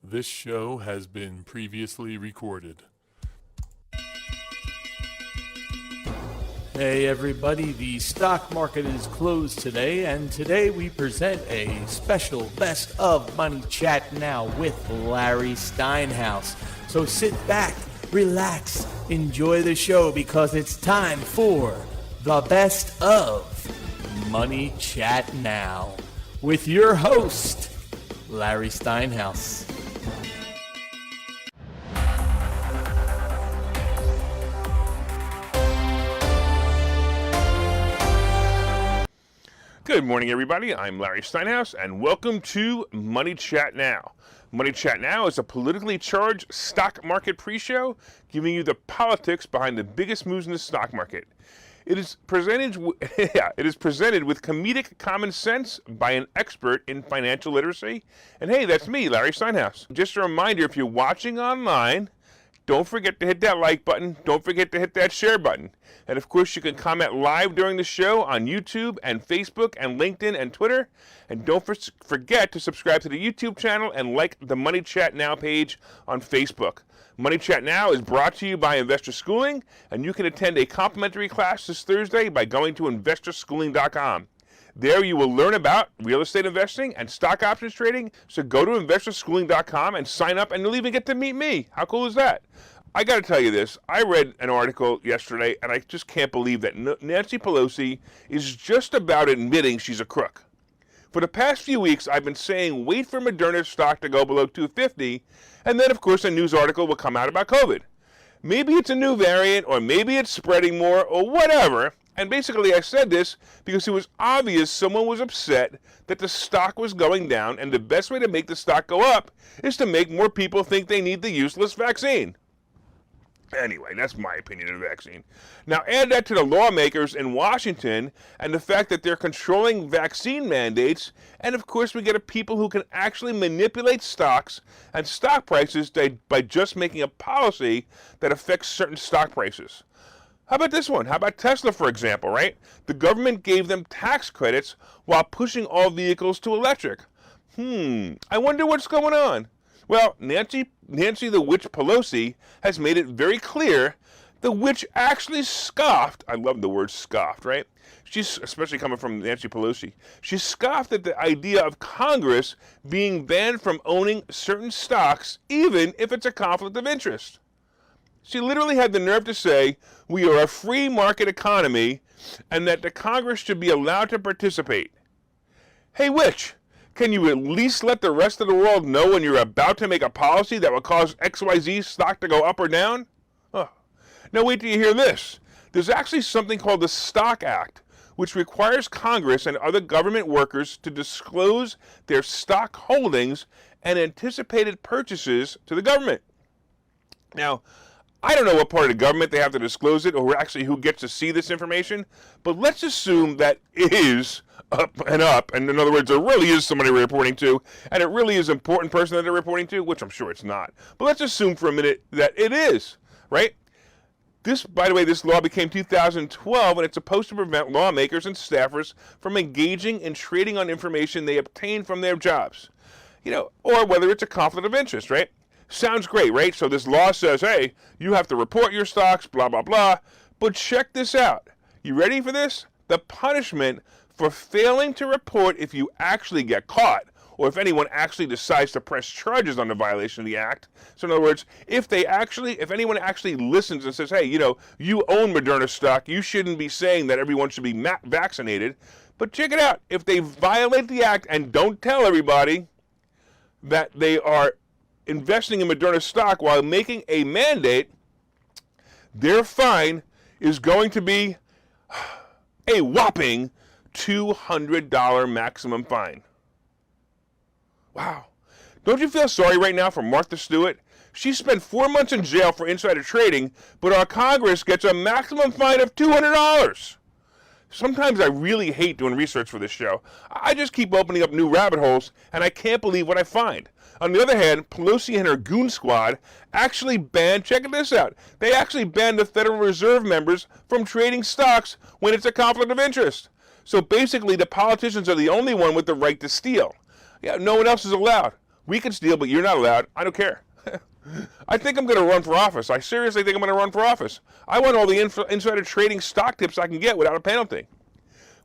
This show has been previously recorded. Hey everybody, the stock market is closed today, and today we present a special Best of Money Chat Now with Larry Steinhouse. So sit back, relax, enjoy the show because it's time for the Best of Money Chat Now with your host, Larry Steinhouse. Good morning, everybody. I'm Larry Steinhouse, and welcome to Money Chat Now. Money Chat Now is a politically charged stock market pre-show giving you the politics behind the biggest moves in the stock market. It is presented with comedic common sense by an expert in financial literacy. And hey, that's me, Larry Steinhouse. Just a reminder, if you're watching online, don't forget to hit that like button. Don't forget to hit that share button. And of course, you can comment live during the show on YouTube and Facebook and LinkedIn and Twitter. And don't forget to subscribe to the YouTube channel and like the Money Chat Now page on Facebook. Money Chat Now is brought to you by Investor Schooling, and you can attend a complimentary class this Thursday by going to investorschooling.com. There you will learn about real estate investing and stock options trading. So go to investorschooling.com and sign up, and you'll even get to meet me. How cool is that? I got to tell you this. I read an article yesterday, and I just can't believe that Nancy Pelosi is just about admitting she's a crook. For the past few weeks, I've been saying wait for Moderna's stock to go below 250, and then, of course, a news article will come out about COVID. Maybe it's a new variant, or maybe it's spreading more, or whatever. And basically, I said this because it was obvious someone was upset that the stock was going down, and the best way to make the stock go up is to make more people think they need the useless vaccine. Anyway, that's my opinion of the vaccine. Now, add that to the lawmakers in Washington and the fact that they're controlling vaccine mandates, and of course, we get a people who can actually manipulate stocks and stock prices by just making a policy that affects certain stock prices. How about this one? How about Tesla, for example, right? The government gave them tax credits while pushing all vehicles to electric. I wonder what's going on. Well, Nancy the Witch Pelosi has made it very clear the witch actually scoffed. I love the word scoffed, right? She's, especially coming from Nancy Pelosi, she scoffed at the idea of Congress being banned from owning certain stocks, even if it's a conflict of interest. She literally had the nerve to say, we are a free market economy and that the Congress should be allowed to participate. Hey, witch, can you at least let the rest of the world know when you're about to make a policy that will cause XYZ stock to go up or down? Oh. Now wait till you hear this. There's actually something called the Stock Act, which requires Congress and other government workers to disclose their stock holdings and anticipated purchases to the government. Now, I don't know what part of the government they have to disclose it, or actually who gets to see this information, but let's assume that it is up, and in other words, there really is somebody we're reporting to, and it really is an important person that they're reporting to, which I'm sure it's not. But let's assume for a minute that it is, right? This, by the way, this law became 2012, and it's supposed to prevent lawmakers and staffers from engaging in trading on information they obtain from their jobs, or whether it's a conflict of interest, right? Sounds great, right? So this law says, hey, you have to report your stocks, blah, blah, blah. But check this out. You ready for this? The punishment for failing to report if you actually get caught, or if anyone actually decides to press charges on the violation of the act. So in other words, if anyone actually listens and says, hey, you own Moderna stock, you shouldn't be saying that everyone should be vaccinated. But check it out. If they violate the act and don't tell everybody that they are investing in Moderna stock while making a mandate, their fine is going to be a whopping $200 maximum fine. Wow. Don't you feel sorry right now for Martha Stewart? She spent 4 months in jail for insider trading, but our Congress gets a maximum fine of $200. Sometimes I really hate doing research for this show. I just keep opening up new rabbit holes, and I can't believe what I find. On the other hand, Pelosi and her goon squad actually banned, check this out, they actually banned the Federal Reserve members from trading stocks when it's a conflict of interest. So basically, the politicians are the only one with the right to steal. Yeah, no one else is allowed. We can steal, but you're not allowed. I don't care. I think I'm going to run for office. I seriously think I'm going to run for office. I want all the insider trading stock tips I can get without a penalty.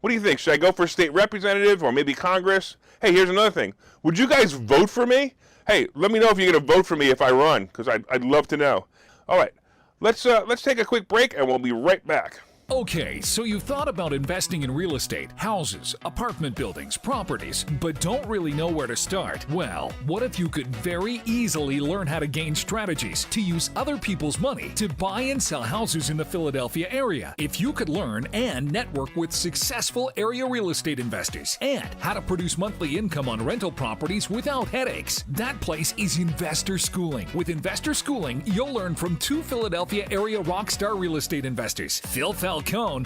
What do you think? Should I go for state representative or maybe Congress? Hey, here's another thing. Would you guys vote for me? Hey, let me know if you're going to vote for me if I run, because I'd love to know. All right, let's take a quick break, and we'll be right back. Okay, so you've thought about investing in real estate, houses, apartment buildings, properties, but don't really know where to start. Well, what if you could very easily learn how to gain strategies to use other people's money to buy and sell houses in the Philadelphia area? If you could learn and network with successful area real estate investors and how to produce monthly income on rental properties without headaches, that place is Investor Schooling. With Investor Schooling, you'll learn from two Philadelphia area rockstar real estate investors, Phil Falcone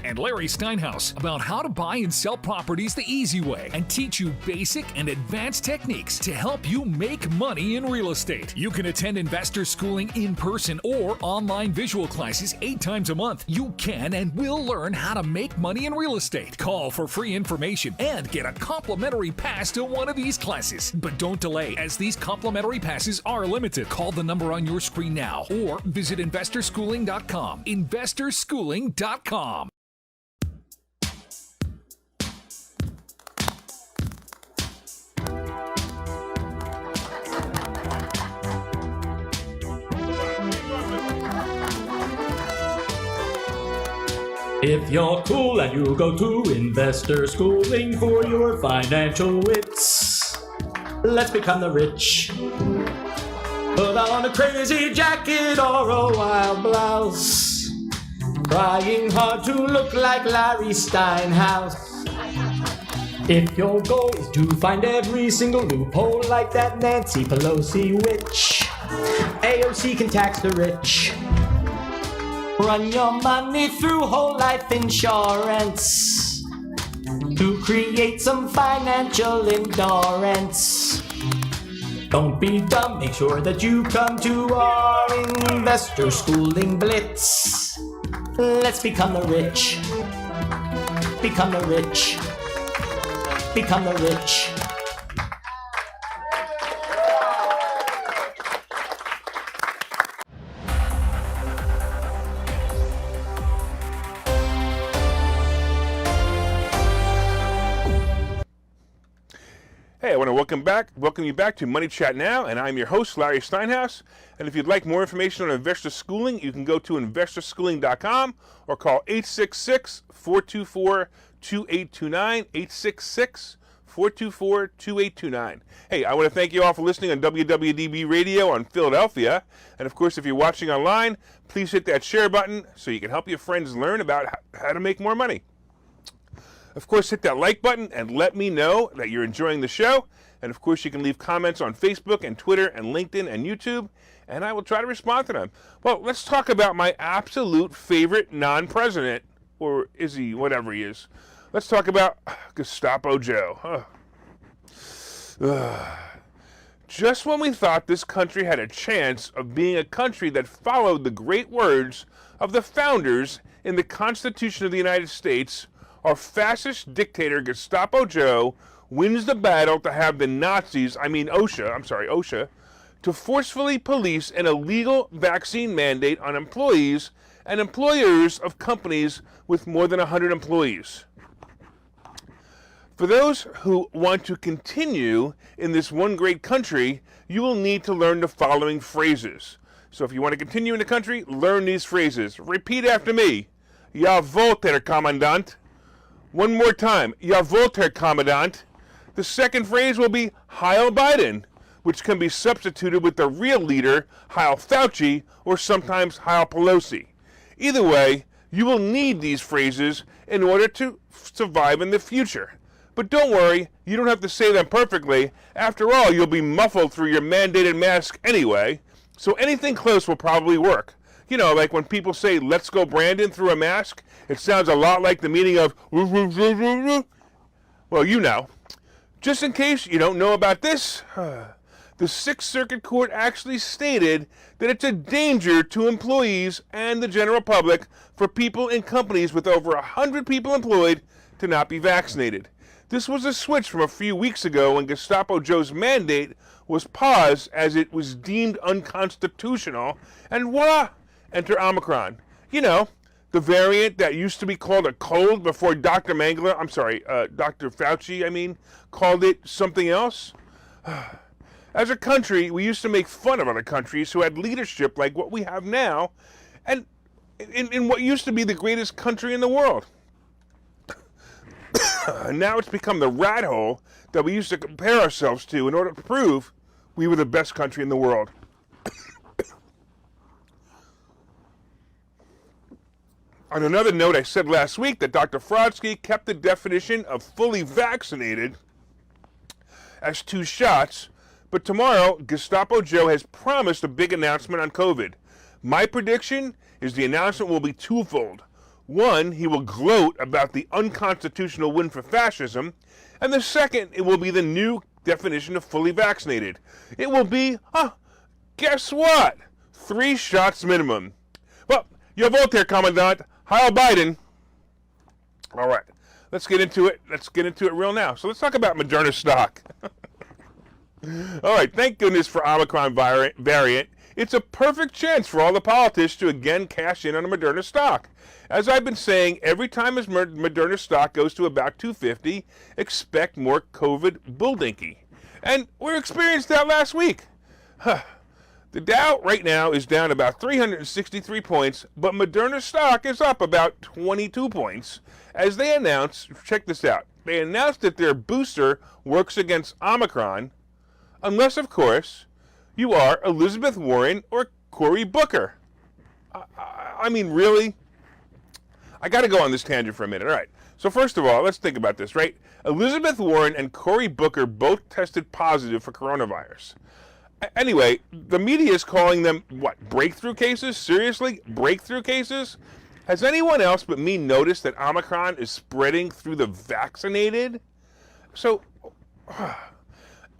and Larry Steinhouse, about how to buy and sell properties the easy way and teach you basic and advanced techniques to help you make money in real estate. You can attend Investor Schooling in person or online visual classes 8 times a month. You can and will learn how to make money in real estate. Call for free information and get a complimentary pass to one of these classes. But don't delay, as these complimentary passes are limited. Call the number on your screen now or visit investorschooling.com. investorschooling.com. If you're cool and you go to Investor Schooling for your financial wits, let's become the rich. Put on a crazy jacket or a wild blouse, trying hard to look like Larry Steinhouse. If your goal is to find every single loophole like that Nancy Pelosi witch, AOC can tax the rich. Run your money through whole life insurance to create some financial endurance. Don't be dumb, make sure that you come to our Investor Schooling Blitz. Let's become the rich. Become the rich. Become the rich. Hey, I want to welcome you back to Money Chat Now, and I'm your host, Larry Steinhouse. And if you'd like more information on Investor Schooling, you can go to investorschooling.com or call 866-424-2829, 866-424-2829. Hey, I want to thank you all for listening on WWDB Radio on Philadelphia. And of course, if you're watching online, please hit that share button so you can help your friends learn about how to make more money. Of course, hit that like button and let me know that you're enjoying the show. And of course, you can leave comments on Facebook and Twitter and LinkedIn and YouTube, and I will try to respond to them. Well, let's talk about my absolute favorite non-president, or is he, whatever he is. Let's talk about Gestapo Joe. Just when we thought this country had a chance of being a country that followed the great words of the founders in the Constitution of the United States, our fascist dictator Gestapo Joe wins the battle to have the Nazis, OSHA, to forcefully police an illegal vaccine mandate on employees and employers of companies with more than 100 employees. For those who want to continue in this one great country, you will need to learn the following phrases. So if you want to continue in the country, learn these phrases. Repeat after me. Jawohl, Herr Kommandant. One more time. Jawohl, Herr Kommandant. The second phrase will be Heil Biden, which can be substituted with the real leader, Heil Fauci, or sometimes Heil Pelosi. Either way, you will need these phrases in order to survive in the future. But don't worry, you don't have to say them perfectly. After all, you'll be muffled through your mandated mask anyway, so anything close will probably work. You know, like when people say, "Let's go Brandon" through a mask, it sounds a lot like the meaning of, well, you know. Just in case you don't know about this, the Sixth Circuit Court actually stated that it's a danger to employees and the general public for people in companies with over 100 people employed to not be vaccinated. This was a switch from a few weeks ago when Gestapo Joe's mandate was paused as it was deemed unconstitutional, and voila, enter Omicron. You know, the variant that used to be called a cold before Dr. Dr. Fauci, called it something else. As a country, we used to make fun of other countries who had leadership like what we have now, and in what used to be the greatest country in the world. And now it's become the rat hole that we used to compare ourselves to in order to prove we were the best country in the world. On another note, I said last week that Dr. Frodsky kept the definition of fully vaccinated as 2 shots, but tomorrow, Gestapo Joe has promised a big announcement on COVID. My prediction is the announcement will be twofold. One, he will gloat about the unconstitutional win for fascism, and the second, it will be the new definition of fully vaccinated. It will be, guess what? 3 shots minimum. Well, your vote there, Commandant. Heil Biden. All right, let's get into it. Let's get into it real now. So let's talk about Moderna stock. All right, thank goodness for Omicron variant. It's a perfect chance for all the politicians to again cash in on a Moderna stock. As I've been saying, every time his Moderna stock goes to about 250, expect more COVID bulldinky. And we experienced that last week. The Dow right now is down about 363 points, but Moderna stock is up about 22 points. As they announced, check this out, they announced that their booster works against Omicron, unless, of course, you are Elizabeth Warren or Cory Booker. Really? I got to go on this tangent for a minute. All right. So first of all, let's think about this, right? Elizabeth Warren and Cory Booker both tested positive for coronavirus. Anyway, the media is calling them, breakthrough cases? Seriously? Breakthrough cases? Has anyone else but me noticed that Omicron is spreading through the vaccinated? So,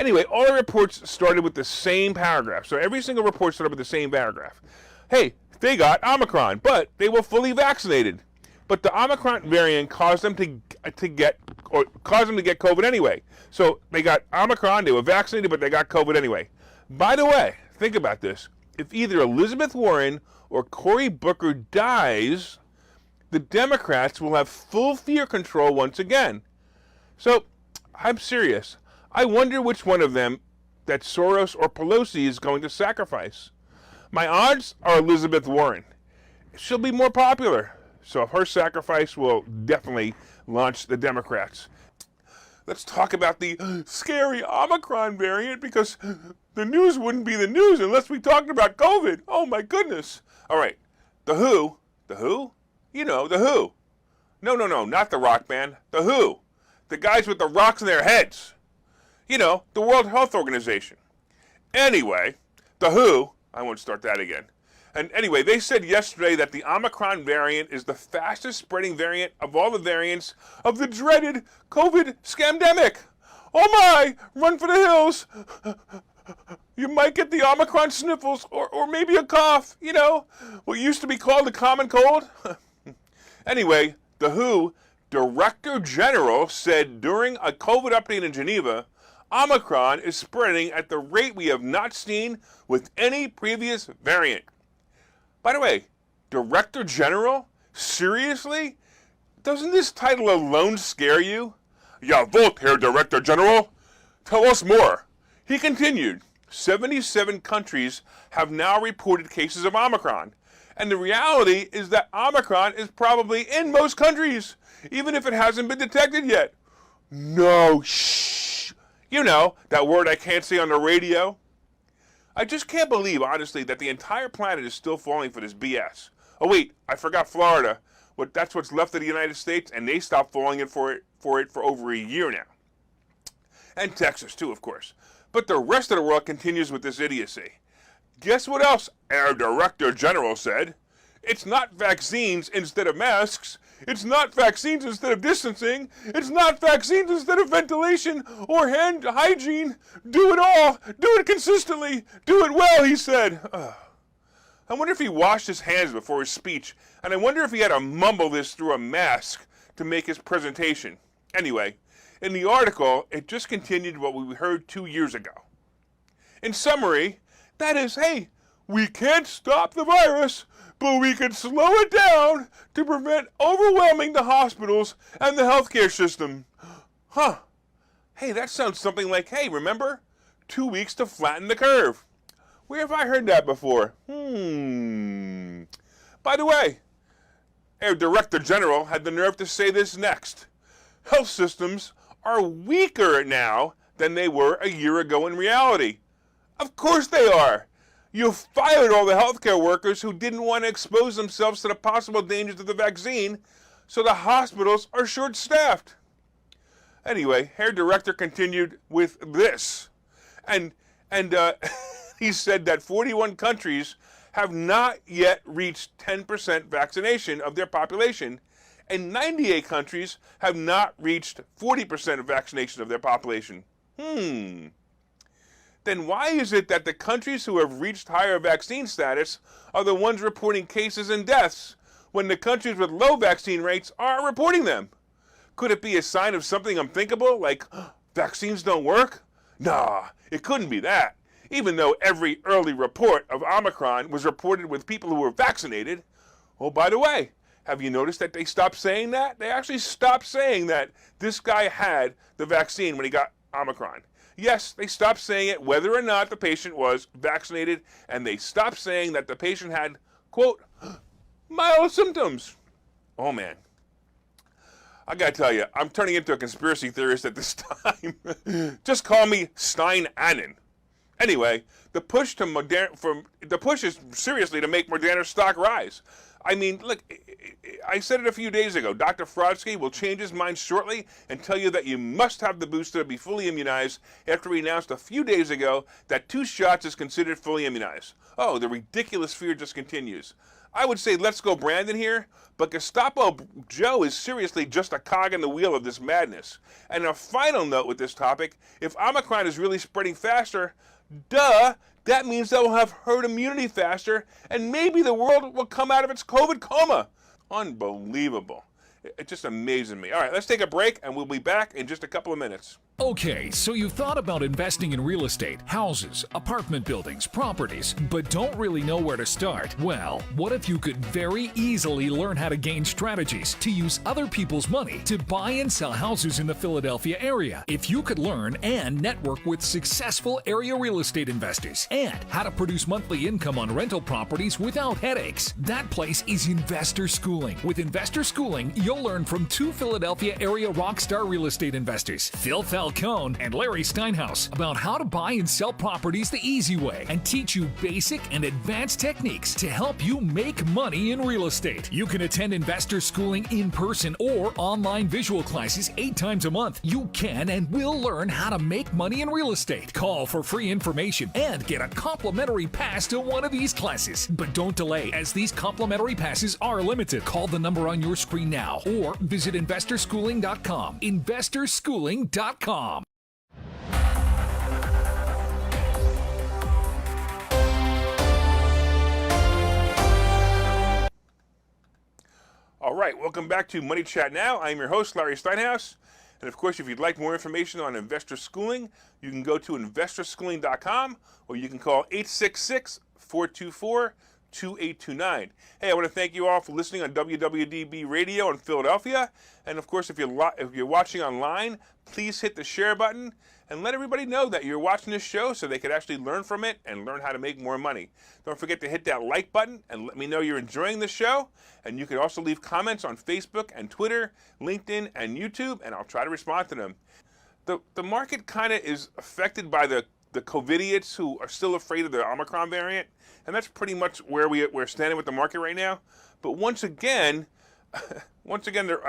anyway, all the reports started with the same paragraph. So every single report started with the same paragraph. Hey, they got Omicron, but they were fully vaccinated. But the Omicron variant caused them to get COVID anyway. So they got Omicron, they were vaccinated, but they got COVID anyway. By the way, think about this. If either Elizabeth Warren or Cory Booker dies, the Democrats will have full fear control once again. So, I'm serious. I wonder which one of them that Soros or Pelosi is going to sacrifice. My odds are Elizabeth Warren. She'll be more popular. So her sacrifice will definitely launch the Democrats. Let's talk about the scary Omicron variant, because the news wouldn't be the news unless we talked about COVID. Oh my goodness. All right, The Who. You know, The Who. No, not the rock band. The Who. The guys with the rocks in their heads. You know, the World Health Organization. Anyway, The Who, I won't start that again. And anyway, they said yesterday that the Omicron variant is the fastest spreading variant of all the variants of the dreaded COVID scamdemic. Oh my, run for the hills. You might get the Omicron sniffles or maybe a cough, you know, what used to be called the common cold. Anyway, The Who Director General said during a COVID update in Geneva, Omicron is spreading at the rate we have not seen with any previous variant. By the way, Director General? Seriously? Doesn't this title alone scare you? Ja, vote, Herr Director General. Tell us more. He continued, 77 countries have now reported cases of Omicron. And the reality is that Omicron is probably in most countries, even if it hasn't been detected yet. No, shh. You know, that word I can't say on the radio. I just can't believe, honestly, that the entire planet is still falling for this BS. Oh wait, I forgot Florida. That's what's left of the United States, and they stopped falling for it for over a year now. And Texas too, of course. But the rest of the world continues with this idiocy. Guess what else our Director General said? It's not vaccines instead of masks. It's not vaccines instead of distancing. It's not vaccines instead of ventilation or hand hygiene. Do it all. Do it consistently. Do it well, he said. I wonder if he washed his hands before his speech, and I wonder if he had to mumble this through a mask to make his presentation. Anyway, in the article, it just continued what we heard 2 years ago. In summary, that is, hey, we can't stop the virus, but we can slow it down to prevent overwhelming the hospitals and the healthcare system. Huh. Hey, that sounds something like, hey, remember? 2 weeks to flatten the curve. Where have I heard that before? By the way, our Director General had the nerve to say this next. Health systems are weaker now than they were a year ago in reality. Of course they are. You fired all the healthcare workers who didn't want to expose themselves to the possible dangers of the vaccine, so the hospitals are short-staffed. Anyway, Herr Director continued with this. And he said that 41 countries have not yet reached 10% vaccination of their population, and 98 countries have not reached 40% of vaccination of their population. Then why is it that the countries who have reached higher vaccine status are the ones reporting cases and deaths, when the countries with low vaccine rates aren't reporting them? Could it be a sign of something unthinkable, like vaccines don't work? Nah, it couldn't be that. Even though every early report of Omicron was reported with people who were vaccinated. Oh, by the way, have you noticed that they stopped saying that? They actually stopped saying that this guy had the vaccine when he got Omicron. Yes, they stopped saying it whether or not the patient was vaccinated, and they stopped saying that the patient had, quote, mild symptoms. Oh, man. I gotta tell you, I'm turning into a conspiracy theorist at this time. Just call me Steinhannon. Anyway, the push is seriously to make Moderna stock rise. I mean, look, I said it a few days ago. Dr. Frodsky will change his mind shortly and tell you that you must have the booster to be fully immunized after he announced a few days ago that 2 shots is considered fully immunized. Oh, the ridiculous fear just continues. I would say let's go Brandon here, but Gestapo Joe is seriously just a cog in the wheel of this madness. And a final note with this topic, if Omicron is really spreading faster, duh, that means that we'll have herd immunity faster, and maybe the world will come out of its COVID coma. Unbelievable. It just amazes me. All right, let's take a break, and we'll be back in just a couple of minutes. Okay, so you've thought about investing in real estate, houses, apartment buildings, properties, but don't really know where to start? Well, what if you could very easily learn how to gain strategies to use other people's money to buy and sell houses in the Philadelphia area? If you could learn and network with successful area real estate investors and how to produce monthly income on rental properties without headaches, that place is Investor Schooling. With Investor Schooling, you'll learn from 2 Philadelphia area rockstar real estate investors, Phil Falcone and Larry Steinhouse, about how to buy and sell properties the easy way and teach you basic and advanced techniques to help you make money in real estate. You can attend Investor Schooling in person or online visual classes 8 times a month. You can and will learn how to make money in real estate. Call for free information and get a complimentary pass to one of these classes. But don't delay, as these complimentary passes are limited. Call the number on your screen now or visit investorschooling.com. Investorschooling.com. All right, welcome back to Money Chat Now. I'm your host, Larry Steinhouse. And of course, if you'd like more information on Investor Schooling, you can go to investorschooling.com or you can call 866-424-2829. Hey, I want to thank you all for listening on WWDB Radio in Philadelphia. And of course, if you're watching online, please hit the share button and let everybody know that you're watching this show so they could actually learn from it and learn how to make more money. Don't forget to hit that like button and let me know you're enjoying the show. And you can also leave comments on Facebook and Twitter, LinkedIn, and YouTube, and I'll try to respond to them. The market kind of is affected by the COVIDiots who are still afraid of the Omicron variant, and that's pretty much where we're standing with the market right now. But once again, a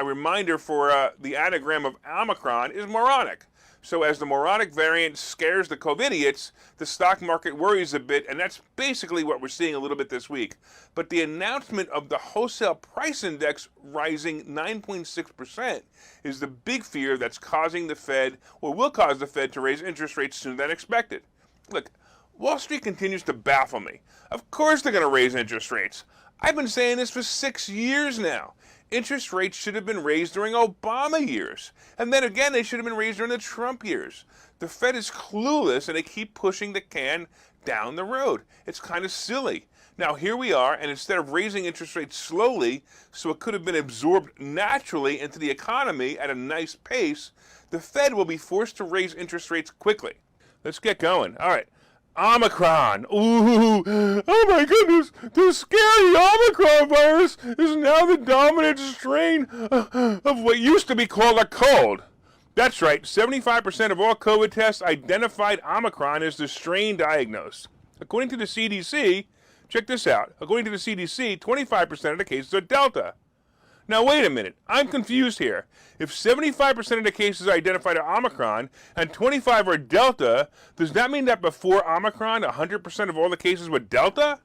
reminder for the anagram of Omicron is moronic. So as the moronic variant scares the COVIDiots, the stock market worries a bit, and that's basically what we're seeing a little bit this week. But the announcement of the wholesale price index rising 9.6% is the big fear that's causing the Fed, or will cause the Fed, to raise interest rates sooner than expected. Look, Wall Street continues to baffle me. Of course they're going to raise interest rates. I've been saying this for 6 years now. interest rates should have been raised during Obama years. And then again, they should have been raised during the Trump years. The Fed is clueless, and they keep pushing the can down the road. It's kind of silly. Now, here we are, and instead of raising interest rates slowly, so it could have been absorbed naturally into the economy at a nice pace, the Fed will be forced to raise interest rates quickly. Let's get going. All right. Omicron. Ooh, oh my goodness. The scary Omicron virus is now the dominant strain of what used to be called a cold. That's right. 75% of all COVID tests identified Omicron as the strain diagnosed. According to the CDC, check this out. According to the CDC, 25% of the cases are Delta. Now, wait a minute. I'm confused here. If 75% of the cases identified are Omicron and 25 are Delta, does that mean that before Omicron, 100% of all the cases were Delta?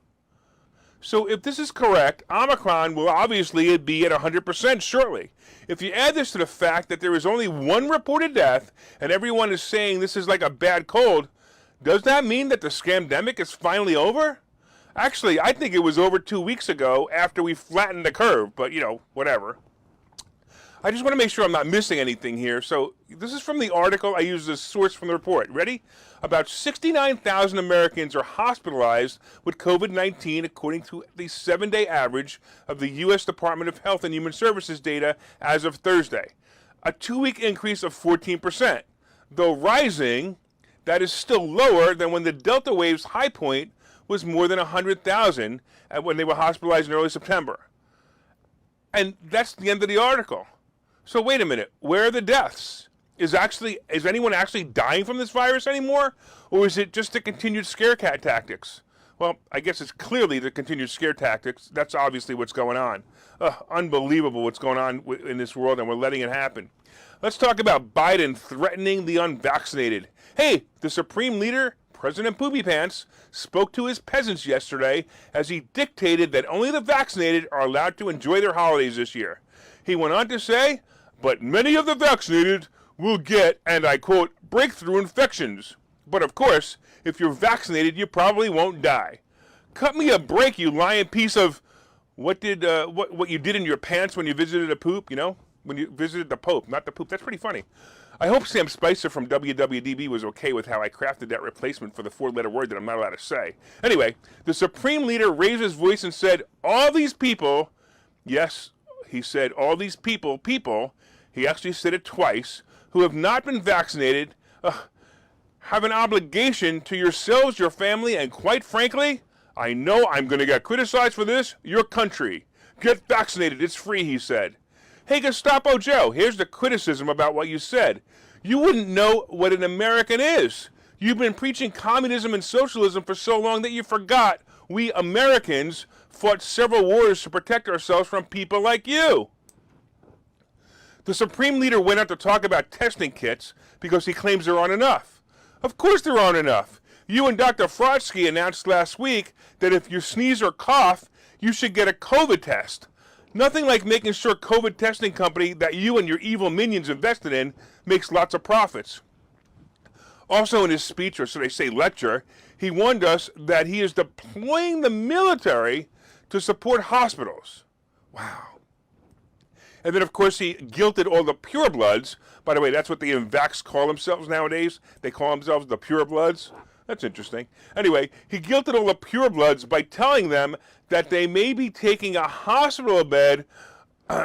So if this is correct, Omicron will obviously be at 100% shortly. If you add this to the fact that there is only one reported death and everyone is saying this is like a bad cold, does that mean that the scamdemic is finally over? Actually, I think it was over 2 weeks ago after we flattened the curve, but, whatever. I just want to make sure I'm not missing anything here. So this is from the article. I use this source from the report. Ready? About 69,000 Americans are hospitalized with COVID-19, according to the 7-day average of the U.S. Department of Health and Human Services data as of Thursday. A 2-week increase of 14%. Though rising, that is still lower than when the Delta wave's high point was more than 100,000 when they were hospitalized in early September. And that's the end of the article. So wait a minute, where are the deaths? Is anyone actually dying from this virus anymore? Or is it just the continued scare cat tactics? Well, I guess it's clearly the continued scare tactics. That's obviously what's going on. Unbelievable what's going on in this world, and we're letting it happen. Let's talk about Biden threatening the unvaccinated. Hey, the Supreme Leader, President Poopy Pants, spoke to his peasants yesterday as he dictated that only the vaccinated are allowed to enjoy their holidays this year. He went on to say, but many of the vaccinated will get, and I quote, breakthrough infections. But of course, if you're vaccinated, you probably won't die. Cut me a break, you lying piece of what you did in your pants when you visited a poop, when you visited the Pope, not the poop. That's pretty funny. I hope Sam Spicer from WWDB was okay with how I crafted that replacement for the 4-letter word that I'm not allowed to say. Anyway, the Supreme Leader raised his voice and said, all these people, yes, he said, all these people, he actually said it twice, who have not been vaccinated, have an obligation to yourselves, your family, and quite frankly, I know I'm going to get criticized for this, your country. Get vaccinated, it's free, he said. Hey, Gestapo Joe, here's the criticism about what you said. You wouldn't know what an American is. You've been preaching communism and socialism for so long that you forgot we Americans fought several wars to protect ourselves from people like you. The Supreme Leader went out to talk about testing kits because he claims there aren't enough. Of course there aren't enough. You and Dr. Frotsky announced last week that if you sneeze or cough, you should get a COVID test. Nothing like making sure COVID testing company that you and your evil minions invested in makes lots of profits. Also in his speech, or should I say lecture, he warned us that he is deploying the military to support hospitals. Wow. And then, of course, he guilted all the purebloods. By the way, that's what the Unvax call themselves nowadays. They call themselves the purebloods. That's interesting. Anyway, he guilted all the purebloods by telling them that they may be taking a hospital bed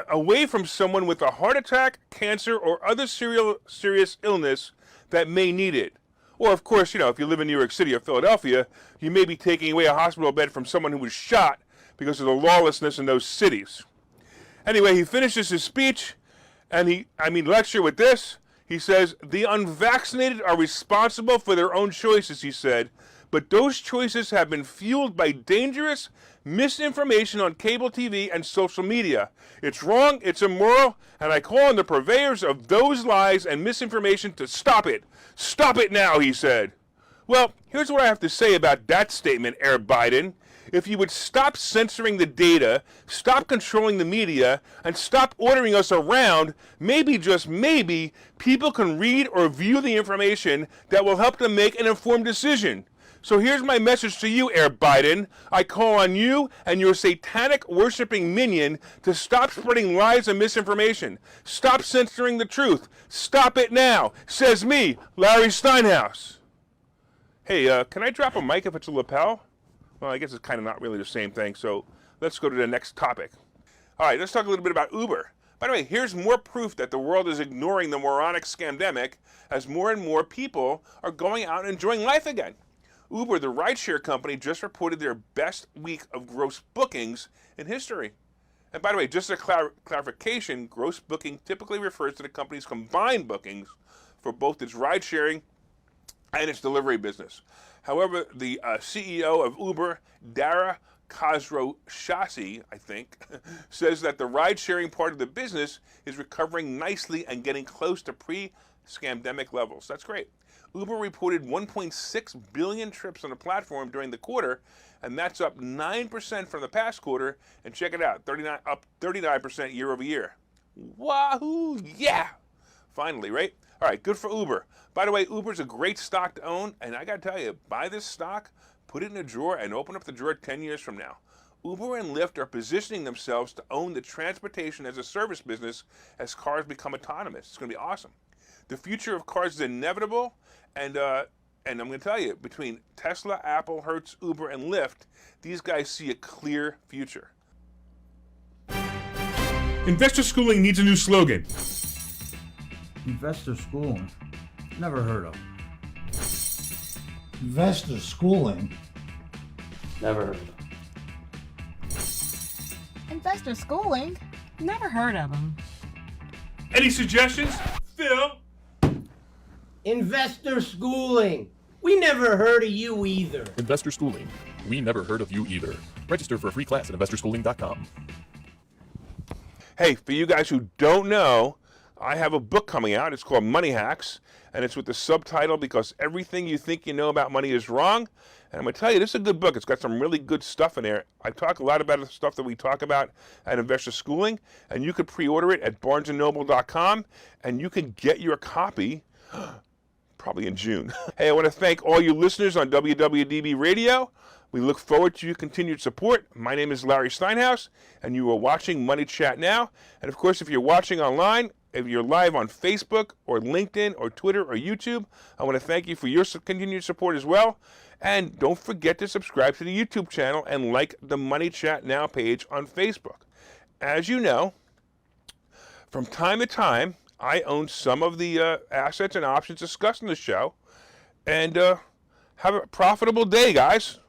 away from someone with a heart attack, cancer, or other serious illness that may need it. Or, of course, if you live in New York City or Philadelphia, you may be taking away a hospital bed from someone who was shot because of the lawlessness in those cities. Anyway, he finishes his speech, and lecture with this. He says, the unvaccinated are responsible for their own choices, he said, but those choices have been fueled by dangerous misinformation on cable TV and social media. It's wrong, it's immoral, and I call on the purveyors of those lies and misinformation to stop it. Stop it now, he said. Well, here's what I have to say about that statement, Herr Biden. If you would stop censoring the data, stop controlling the media, and stop ordering us around, maybe, just maybe, people can read or view the information that will help them make an informed decision. So here's my message to you, Air Biden. I call on you and your satanic worshiping minion to stop spreading lies and misinformation. Stop censoring the truth. Stop it now. Says me, Larry Steinhouse. Hey, can I drop a mic if it's a lapel? Well, I guess it's kind of not really the same thing, so let's go to the next topic. All right, let's talk a little bit about Uber. By the way, here's more proof that the world is ignoring the moronic scamdemic as more and more people are going out and enjoying life again. Uber, the rideshare company, just reported their best week of gross bookings in history. And by the way, just a clarification, gross booking typically refers to the company's combined bookings for both its ride-sharing and its delivery business. However, the CEO of Uber, Dara Khosrowshahi, I think, says that the ride-sharing part of the business is recovering nicely and getting close to pre-scamdemic levels. That's great. Uber reported 1.6 billion trips on the platform during the quarter, and that's up 9% from the past quarter. And check it out, up 39% year over year. Wahoo! Yeah! Finally, right? All right, good for Uber. By the way, Uber's a great stock to own, and I got to tell you, buy this stock, put it in a drawer, and open up the drawer 10 years from now. Uber and Lyft are positioning themselves to own the transportation as a service business as cars become autonomous. It's going to be awesome. The future of cars is inevitable, and I'm going to tell you, between Tesla, Apple, Hertz, Uber, and Lyft, these guys see a clear future. Investor schooling needs a new slogan. Investor schooling? Never heard of. Investor schooling? Never heard of them. Investor schooling? Never heard of them. Any suggestions? Phil? Investor schooling. We never heard of you either. Investor Schooling. We never heard of you either. Register for a free class at investorschooling.com. Hey, for you guys who don't know, I have a book coming out. It's called Money Hacks, and it's with the subtitle, Because Everything You Think You Know About Money Is Wrong. And I'm going to tell you, this is a good book. It's got some really good stuff in there. I talk a lot about the stuff that we talk about at Investor Schooling, and you could pre-order it at barnesandnoble.com, and you can get your copy probably in June. Hey, I want to thank all you listeners on WWDB Radio. We look forward to your continued support. My name is Larry Steinhouse, and you are watching Money Chat Now. And of course, if you're watching online, if you're live on Facebook or LinkedIn or Twitter or YouTube, I want to thank you for your continued support as well. And don't forget to subscribe to the YouTube channel and like the Money Chat Now page on Facebook. As you know, from time to time, I own some of the assets and options discussed in the show. And have a profitable day, guys.